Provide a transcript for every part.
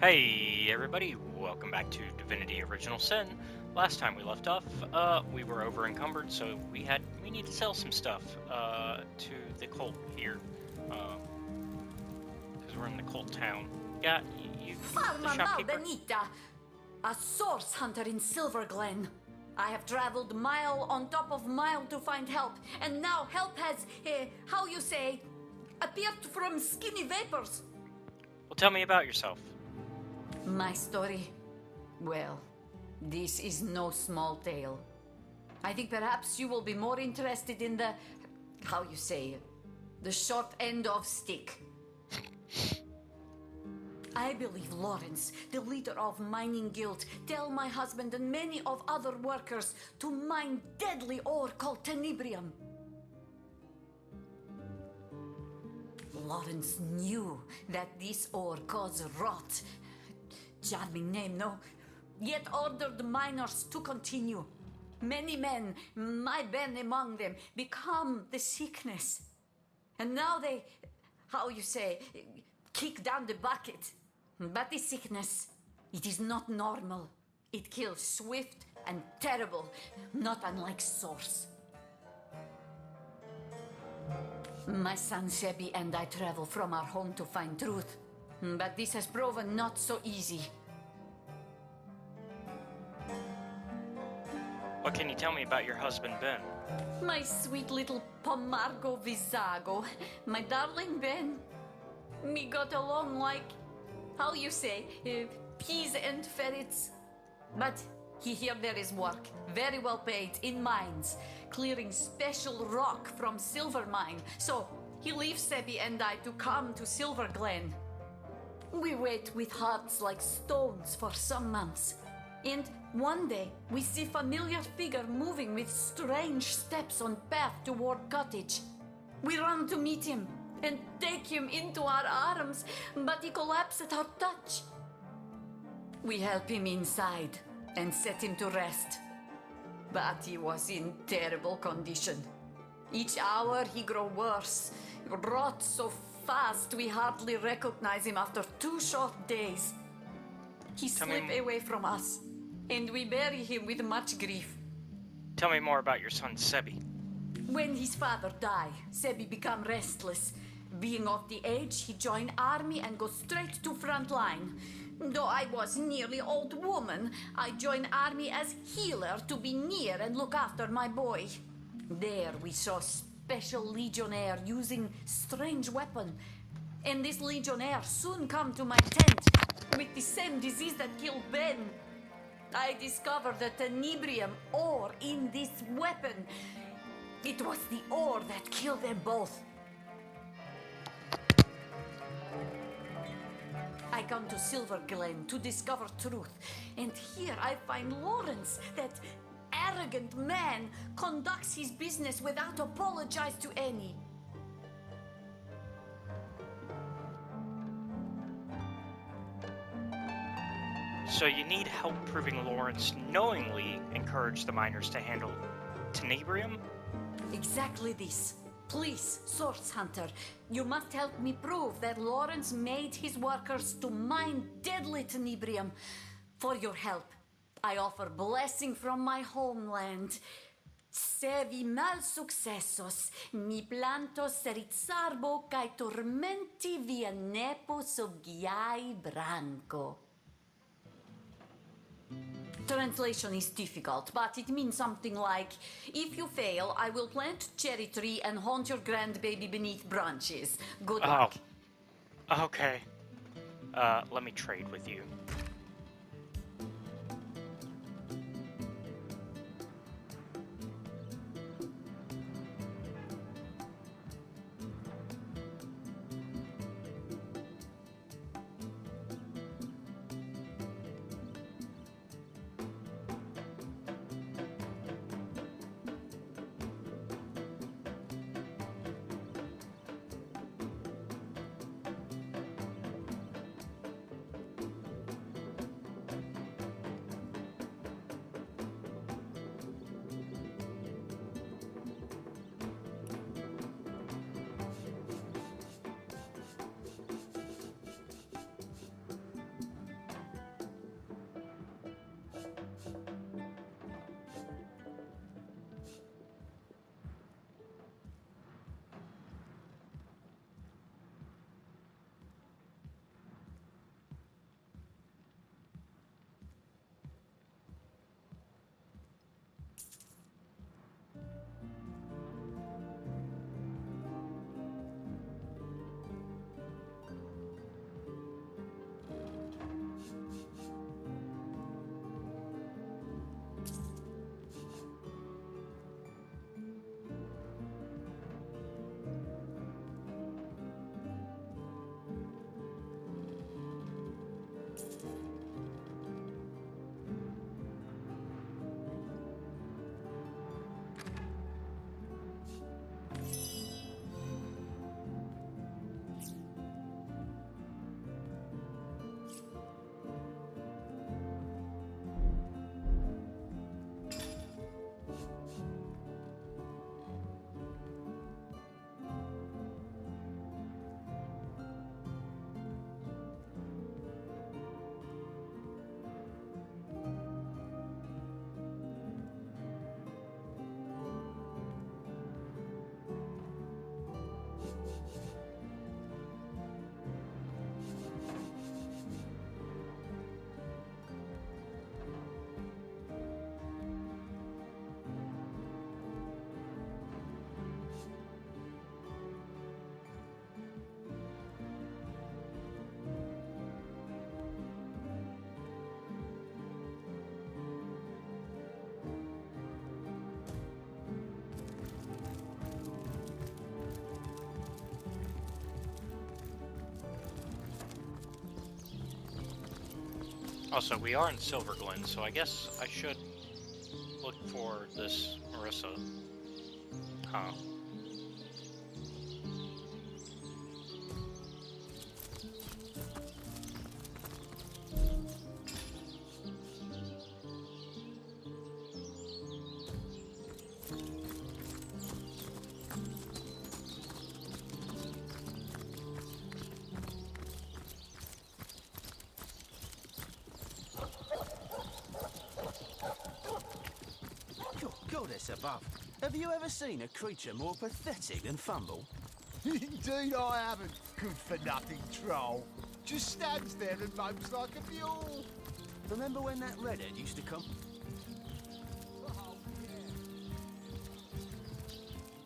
Hey everybody, welcome back to Divinity Original Sin. Last time we left off, we were over encumbered, so we need to sell some stuff to the cult here, because we're in the cult town. Yeah, you the Farma shopkeeper. Malbenita, a source hunter in Silverglen. I have traveled mile on top of mile to find help, and now help has, how you say, appeared from skinny vapors. Well, tell me about yourself. My story? Well, this is no small tale. I think perhaps you will be more interested in the, how you say, the short end of stick. I believe Lawrence, the leader of Mining Guild, tell my husband and many of other workers to mine deadly ore called tenebrium. Lawrence knew that this ore caused rot. Charming name, no? Yet ordered the miners to continue. Many men, my Ben among them, become the sickness. And now they, how you say, kick down the bucket. But the sickness, it is not normal. It kills swift and terrible, not unlike sores. My son Sebi and I travel from our home to find truth. But this has proven not so easy. What can you tell me about your husband, Ben? My sweet little Pomargo Visago. My darling Ben. We got along like, how you say, peas and ferrets. But here there is work, very well paid, in mines, clearing special rock from silver mine. So he leaves Sebi and I to come to Silverglen. We wait with hearts like stones for some months. And one day, we see familiar figure moving with strange steps on path toward cottage. We run to meet him and take him into our arms, but he collapses at our touch. We help him inside and set him to rest. But he was in terrible condition. Each hour he grow worse, rot so fast we hardly recognize him after 2 short days. He slip away from us, and we bury him with much grief. Tell me more about your son, Sebi. When his father die, Sebi become restless. Being of the age, he join army and go straight to front line. Though I was nearly old woman, I join army as healer to be near and look after my boy. There we saw special legionnaire using strange weapon. And this legionnaire soon come to my tent with the same disease that killed Ben. I discovered the tenebrium ore in this weapon. It was the ore that killed them both. I come to Silverglen to discover truth, and here I find Lawrence, that arrogant man, conducts his business without apologize to any. So you need help proving Lawrence knowingly encouraged the miners to handle tenebrium? Exactly this. Please, source hunter, you must help me prove that Lawrence made his workers to mine deadly tenebrium. For your help, I offer blessing from my homeland. Se vi mal successos, mi plantos rizzarbo cae tormenti via nepo sovgiai branco. Translation is difficult, but it means something like, if you fail, I will plant cherry tree and haunt your grandbaby beneath branches. Good luck. Oh, okay. Let me trade with you. Also, we are in Silverglen, so I guess I should look for this Marissa. Huh. Goddess above, have you ever seen a creature more pathetic than Fumble? Indeed I haven't, good-for-nothing troll. Just stands there and mopes like a mule. Remember when that redhead used to come?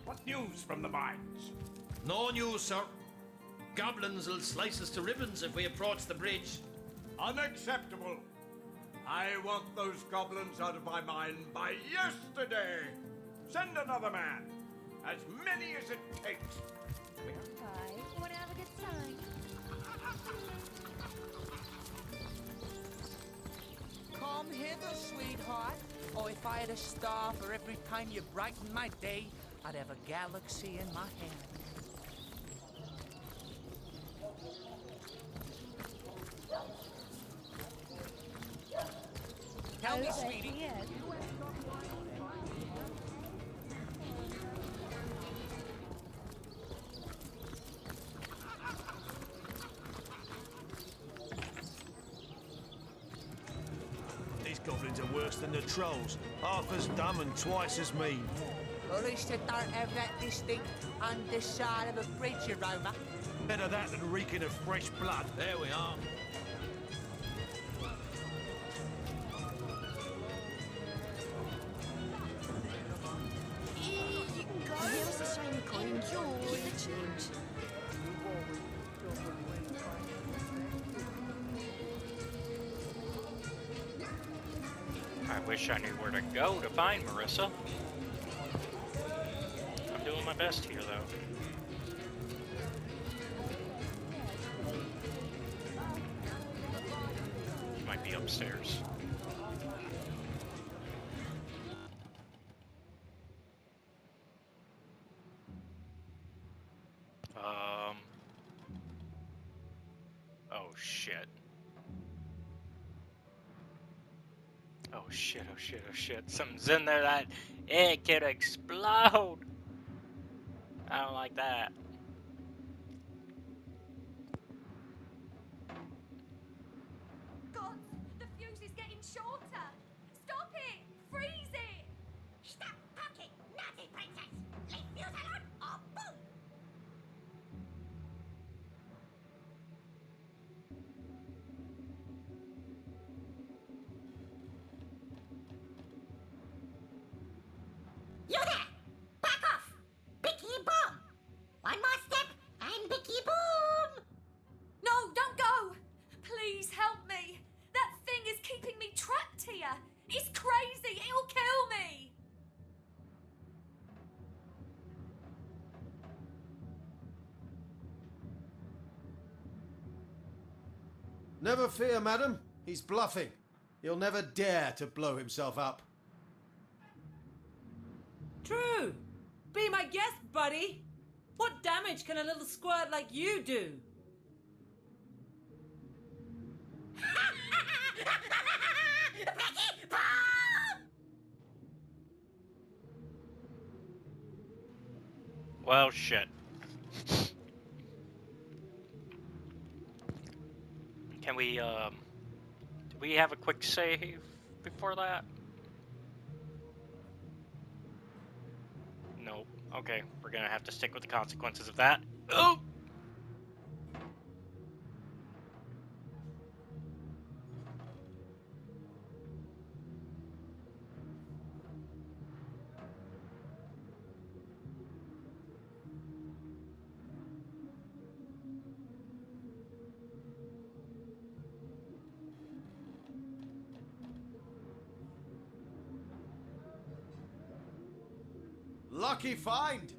What news from the mines? No news, sir. Goblins will slice us to ribbons if we approach the bridge. Unacceptable. I want those goblins out of my mine by yesterday. Send another man. As many as it takes. Hi, wanna have a good time? Come hither, sweetheart. Oh, if I had a star for every time you brighten my day, I'd have a galaxy in my hand. Tell me, sweetie. Yes. These goblins are worse than the trolls. Half as dumb and twice as mean. At least they don't have that distinct underside of a bridge aroma. Better that than reeking of fresh blood. There we are. Here's a shiny coin. Keep the change. I wish I knew where to go to find Marissa. I'm doing my best here, though. Might be upstairs. Oh shit. Oh shit, oh shit, oh shit. Something's in there that it could explode. I don't like that. God, the fuse is getting shorter. Stop it! Freeze it! Stop poking, naughty princess! Leave fuse alone or boom! You there! Back off! Bicky boom! One more step and Bicky boom! No, don't go! Please help me! That thing is keeping me trapped here! It's crazy! It'll kill me! Never fear, madam. He's bluffing. He'll never dare to blow himself up. True. Be my guest, buddy. What damage can a little squirt like you do? Bicky boom! Well, shit. Can we, do we have a quick save before that? Nope. Okay, we're gonna have to stick with the consequences of that. Oh! Lucky find!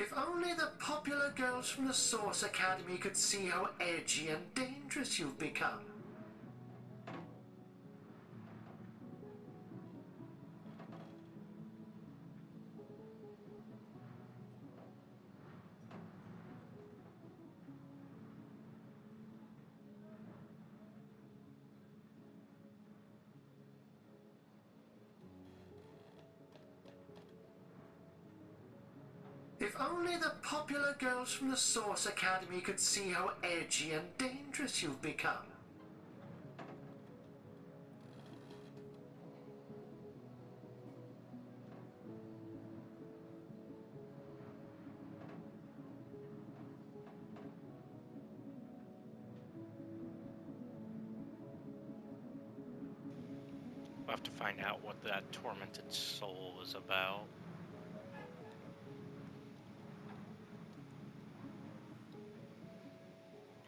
If only the popular girls from the Source Academy could see how edgy and dangerous you've become. If only the popular girls from the Source Academy could see how edgy and dangerous you've become. We'll have to find out what that tormented soul is about.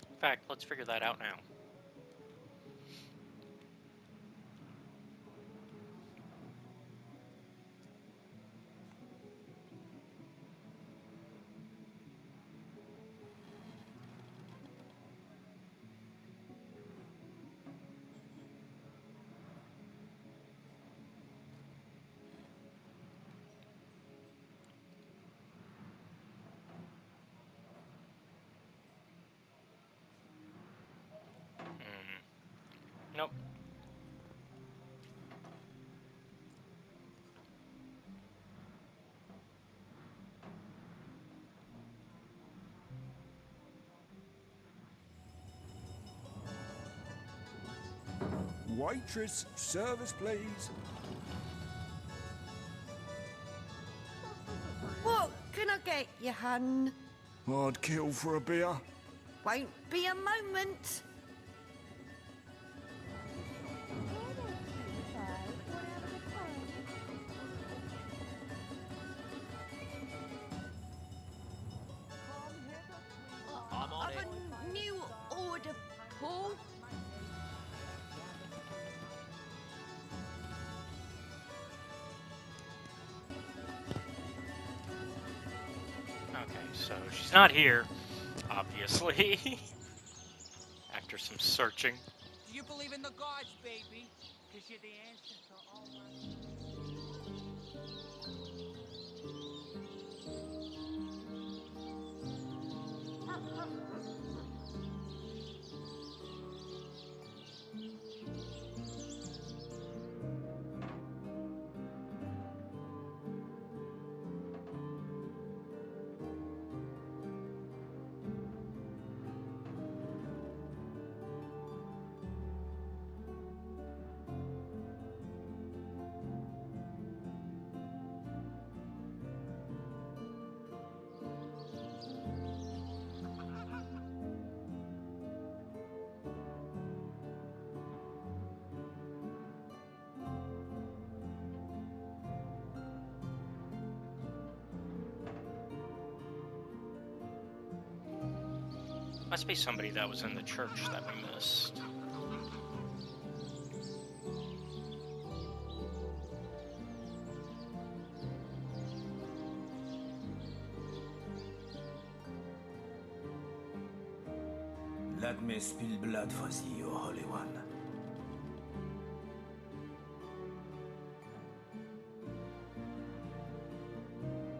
In fact, let's figure that out now. Nope. Waitress, service please. What can I get you, hun? I'd kill for a beer. Won't be a moment. I'm on it. A new order, Paul. Okay, so she's not here, obviously. After some searching. Do you believe in the gods, baby? Because you're the answer to all my... Must be somebody that was in the church that we missed. Let me spill blood for thee, O Holy One.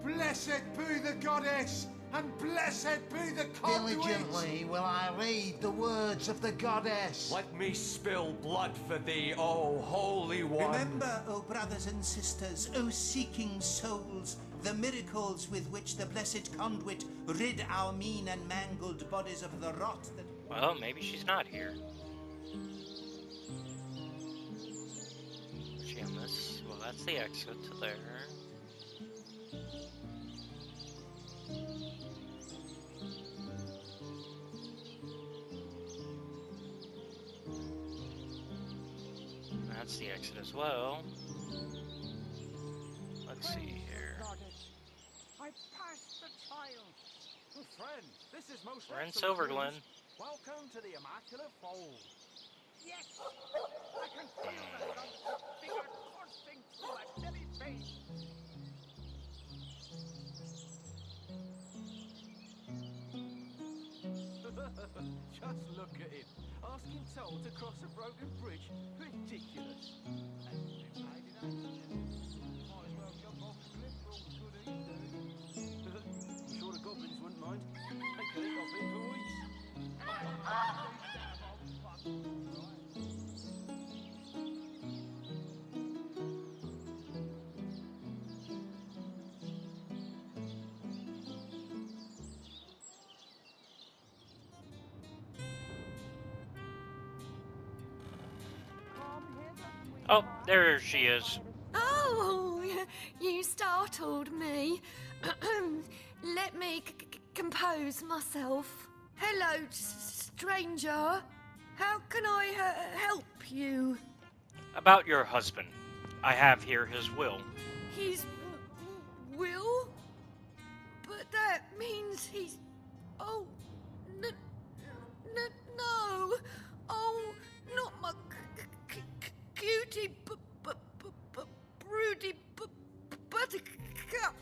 Blessed be the goddess, and blessed be the conduit! Diligently will I read the words of the goddess. Let me spill blood for thee, O Holy One. Remember, O brothers and sisters, O seeking souls, the miracles with which the blessed conduit rid our mean and mangled bodies of the rot that... Well, maybe she's not here. Is she on this? Well, that's the exit to there. That's the exit as well. Let's see here. I passed the trial. Oh, friend, this is most We're in excellent Silverglen. news. Welcome to the Immaculate Fold. Yes! I can feel the lumps of figure coursing through a belly vein. Just look at him. Asking toll to cross a broken bridge. Ridiculous. Might as well jump off the cliff for all the good he's doing. I'm sure the goblins wouldn't mind. They could eat off him for weeks. Oh, there she is. Oh, you startled me. Let me compose myself. Hello, stranger. How can I help you? About your husband. I have here his will. His will? But that means he's... Oh, no. Oh, not my cutie, broody, buttercup.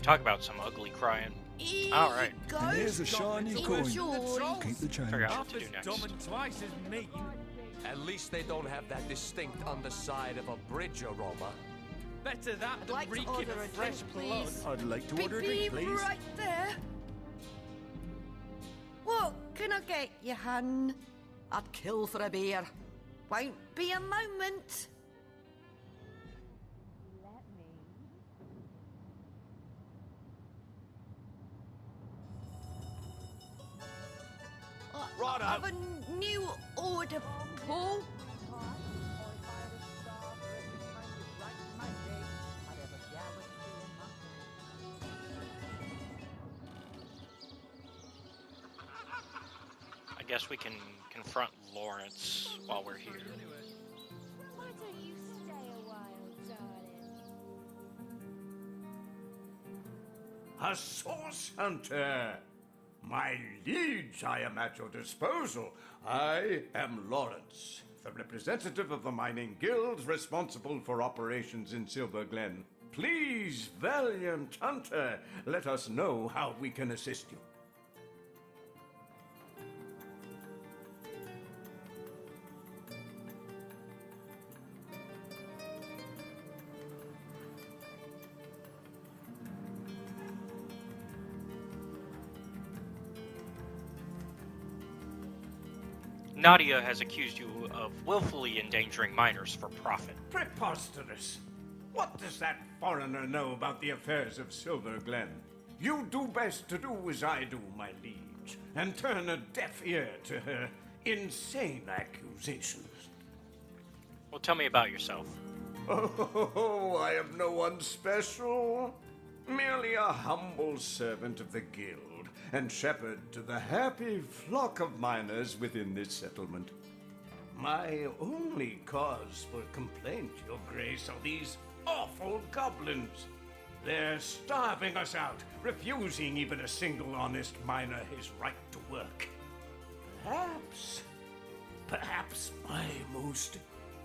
Talk about some ugly crying. All right. And here's a shiny coin. Enjoy. Keep the change. Figure out what to do Half next. as dumb and twice as mean. At least they don't have that distinct underside of a bridge aroma. Better that I'd than like to reeking order of a fresh drink, blood. please. I'd like to order a drink, Be please. right there. What can I get you, hun? I'd kill for a beer. Won't be a moment. Righto. Of a new order, Paul. I guess we can confront Lawrence while we're here. Why don't you stay a while, darling? A source hunter! My liege, I am at your disposal. I am Lawrence, the representative of the mining guilds responsible for operations in Silverglen. Please, valiant hunter, let us know how we can assist you. Nadia has accused you of willfully endangering miners for profit. Preposterous! What does that foreigner know about the affairs of Silverglen? You do best to do as I do, my liege, and turn a deaf ear to her insane accusations. Well, tell me about yourself. Oh, I am no one special. Merely a humble servant of the guild and shepherd to the happy flock of miners within this settlement. My only cause for complaint, Your Grace, are these awful goblins. They're starving us out, refusing even a single honest miner his right to work. Perhaps, my most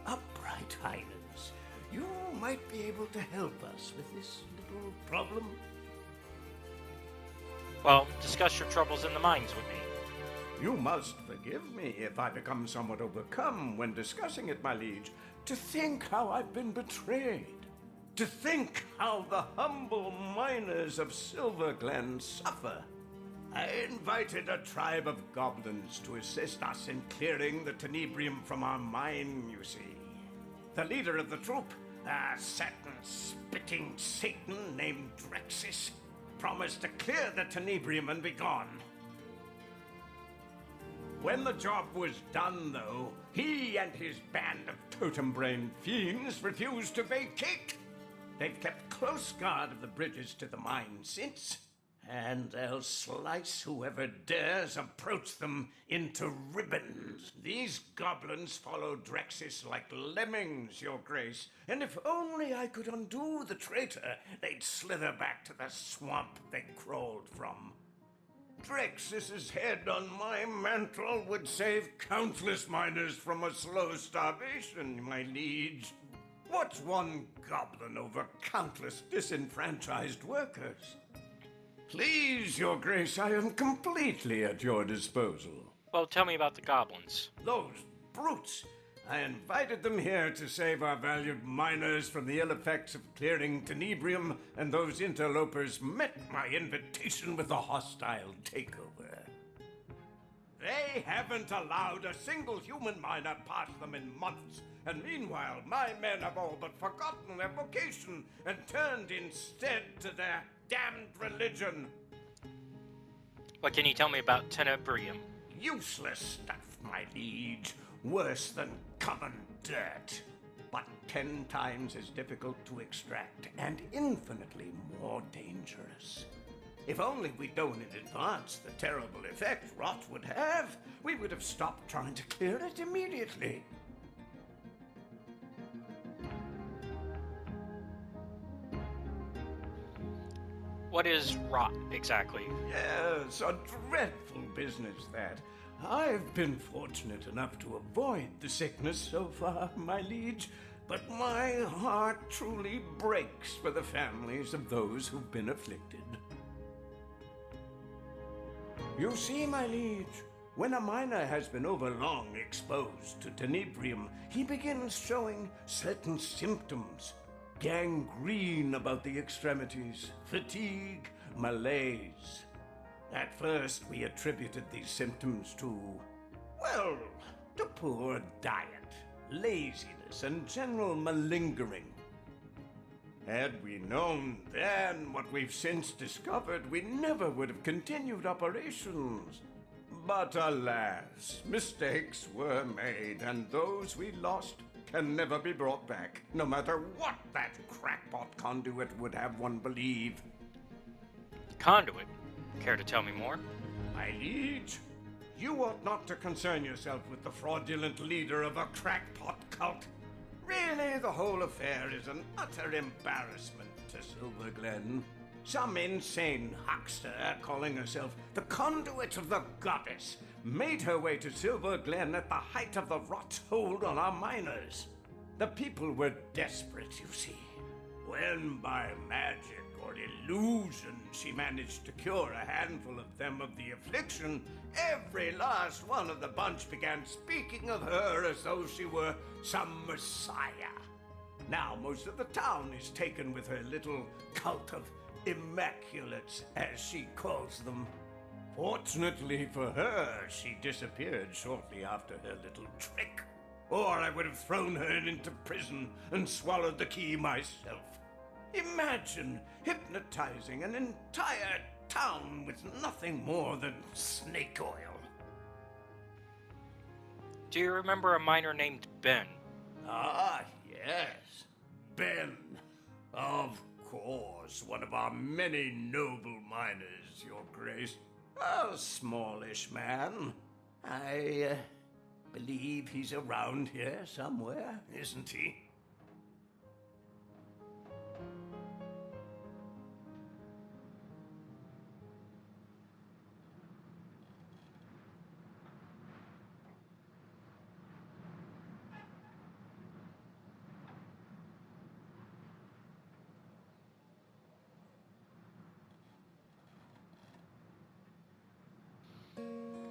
upright highness, you might be able to help us with this little problem. Well, discuss your troubles in the mines with me. You must forgive me if I become somewhat overcome when discussing it, my liege. To think how I've been betrayed. To think how the humble miners of Silverglen suffer. I invited a tribe of goblins to assist us in clearing the tenebrium from our mine, you see. The leader of the troop, a satin-spitting Satan named Drexis, promised to clear the tenebrium and be gone. When the job was done, though, he and his band of totem-brained fiends refused to vacate. They've kept close guard of the bridges to the mine since, and they'll slice whoever dares approach them into ribbons. These goblins follow Drexis like lemmings, Your Grace, and if only I could undo the traitor, they'd slither back to the swamp they crawled from. Drexis's head on my mantle would save countless miners from a slow starvation, my liege. What's one goblin over countless disenfranchised workers? Please, Your Grace, I am completely at your disposal. Well, tell me about the goblins. Those brutes! I invited them here to save our valued miners from the ill effects of clearing Tenebrium, and those interlopers met my invitation with a hostile takeover. They haven't allowed a single human miner past them in months, and meanwhile my men have all but forgotten their vocation and turned instead to their damned religion. What can you tell me about Tenebrium? Useless stuff, my liege. Worse than common dirt. But 10 times as difficult to extract and infinitely more dangerous. If only we'd known in advance the terrible effect rot would have, we would have stopped trying to clear it immediately. What is rot, exactly? Yes, a dreadful business, that. I've been fortunate enough to avoid the sickness so far, my liege, but my heart truly breaks for the families of those who've been afflicted. You see, my liege, when a miner has been overlong exposed to Tenebrium, he begins showing certain symptoms. Gangrene about the extremities, fatigue, malaise. At first, we attributed these symptoms to, well, to poor diet, laziness, and general malingering. Had we known then what we've since discovered, we never would have continued operations. But alas, mistakes were made, and those we lost can never be brought back, no matter what that crackpot conduit would have one believe. Conduit? Care to tell me more? My liege, you ought not to concern yourself with the fraudulent leader of a crackpot cult. Really, the whole affair is an utter embarrassment to Silverglen. Some insane huckster calling herself the conduit of the goddess made her way to Silverglen at the height of the rot's hold on our miners. The people were desperate, you see. When by magic or illusion she managed to cure a handful of them of the affliction, every last one of the bunch began speaking of her as though she were some messiah. Now most of the town is taken with her little cult of Immaculates, as she calls them. Fortunately for her, she disappeared shortly after her little trick, or I would have thrown her into prison and swallowed the key myself. Imagine hypnotizing an entire town with nothing more than snake oil. Do you remember a miner named Ben? Ah, yes. Ben. Of course, one of our many noble miners, Your Grace. A smallish man. I believe he's around here somewhere, isn't he?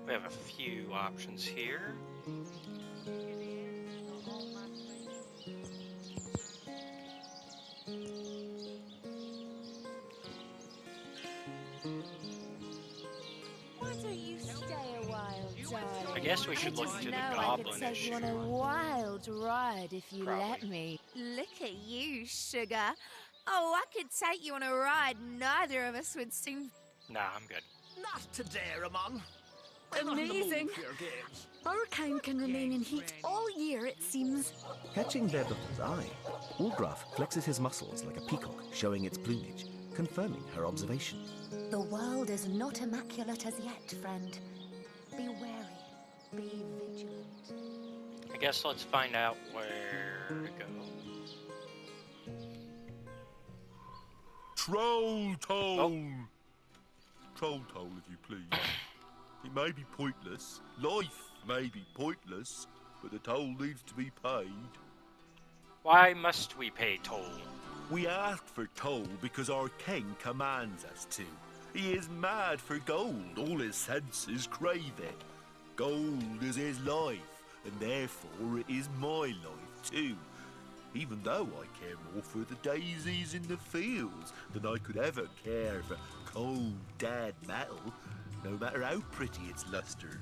We have a few options here. Why don't you stay a while, darling? I guess we should look into the goblin I could take issue. you on a wild ride if you Probably. let me. Look at you, sugar. Oh, I could take you on a ride neither of us would soon. Nah, I'm good. Not today, Ramon. Amazing. Hurricane can remain in heat all year, it seems. Catching their daughter's eye, Ulgraf flexes his muscles like a peacock, showing its plumage, confirming her observation. The world is not immaculate as yet, friend. Be wary. Be vigilant. I guess let's find out where to go. Troll toll! Troll toll, if you please. It may be pointless, life may be pointless, but the toll needs to be paid. Why must we pay toll? We ask for toll because our king commands us to. He is mad for gold. All his senses crave it. Gold is his life, and therefore it is my life too. Even though I care more for the daisies in the fields than I could ever care for cold, dead metal, no matter how pretty its luster.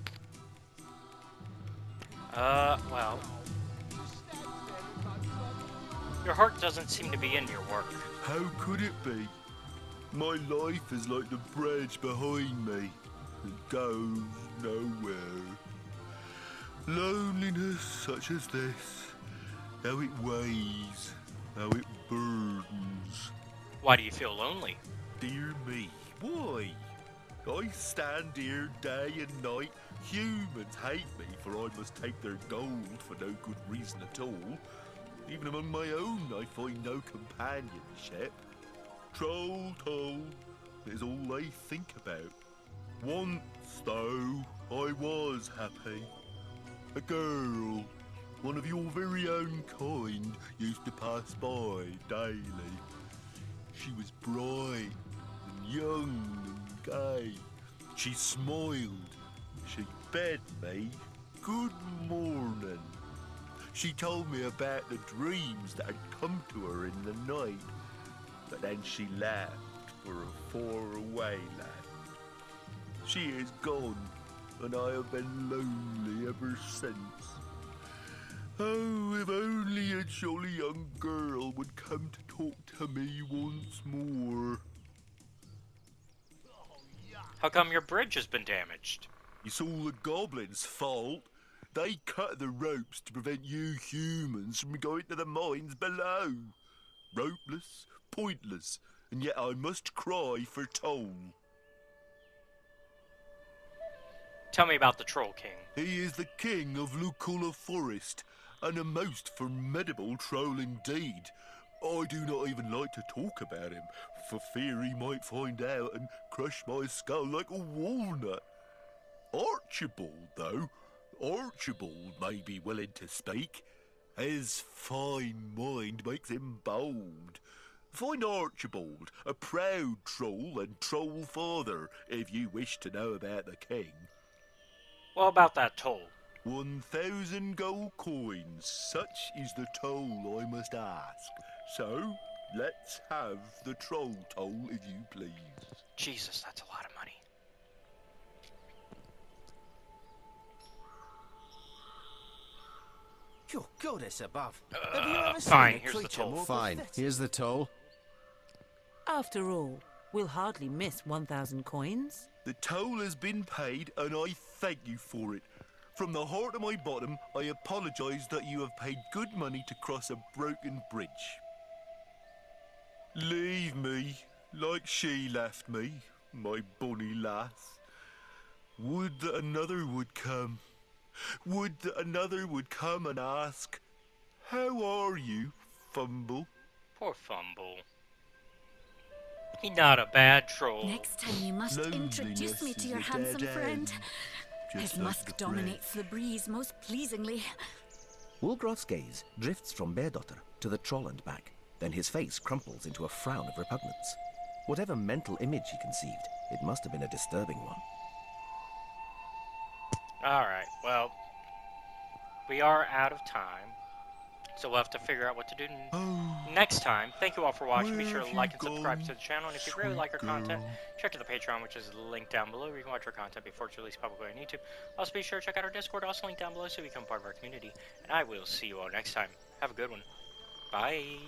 Well... Your heart doesn't seem to be in your work. How could it be? My life is like the bridge behind me. It goes nowhere. Loneliness such as this, how it weighs, how it burdens. Why do you feel lonely? Dear me, why? I stand here day and night. Humans hate me, for I must take their gold for no good reason at all. Even among my own, I find no companionship. Troll toll is all I think about. Once, though, I was happy. A girl, one of your very own kind, used to pass by daily. She was bright and young and gay. She smiled. She bade me good morning. She told me about the dreams that had come to her in the night. But then she left for a faraway land. She is gone, and I have been lonely ever since. Oh, if only a jolly young girl would come to talk to me once more. How come your bridge has been damaged? It's all the goblins' fault. They cut the ropes to prevent you humans from going to the mines below. Ropeless, pointless, and yet I must cry for toll. Tell me about the Troll King. He is the king of Lucula Forest, and a most formidable troll indeed. I do not even like to talk about him, for fear he might find out and crush my skull like a walnut. Archibald, though, Archibald may be willing to speak. His fine mind makes him bold. Find Archibald, a proud troll and troll father, if you wish to know about the king. What about that toll? 1,000 gold coins. Such is the toll I must ask. So, let's have the troll toll, if you please. Jesus, that's a lot of money. Your goddess above. Have you ever fine, seen a here's the creature toll. more Fine, pathetic? here's the toll. After all, we'll hardly miss 1,000 coins. The toll has been paid, and I thank you for it. From the heart of my bottom, I apologise that you have paid good money to cross a broken bridge. Leave me, like she left me, my bonny lass. Would that another would come. Would that another would come and ask, "How are you, Fumble?" Poor Fumble. He's not a bad troll. Next time you must Loneliness introduce me to is your a handsome dead friend. end, His just like musk the breath. dominates the breeze most pleasingly. Wolgraf's gaze drifts from Beardaughter to the troll and back. Then his face crumples into a frown of repugnance. Whatever mental image he conceived, it must have been a disturbing one. Alright, well, we are out of time, so we'll have to figure out what to do next time. Thank you all for watching. Be sure to like and subscribe to the channel, and if you really like our content, check out the Patreon, which is linked down below, where you can watch our content before it's released publicly on YouTube. Also, be sure to check out our Discord, also linked down below, so you become part of our community. And I will see you all next time. Have a good one. Bye.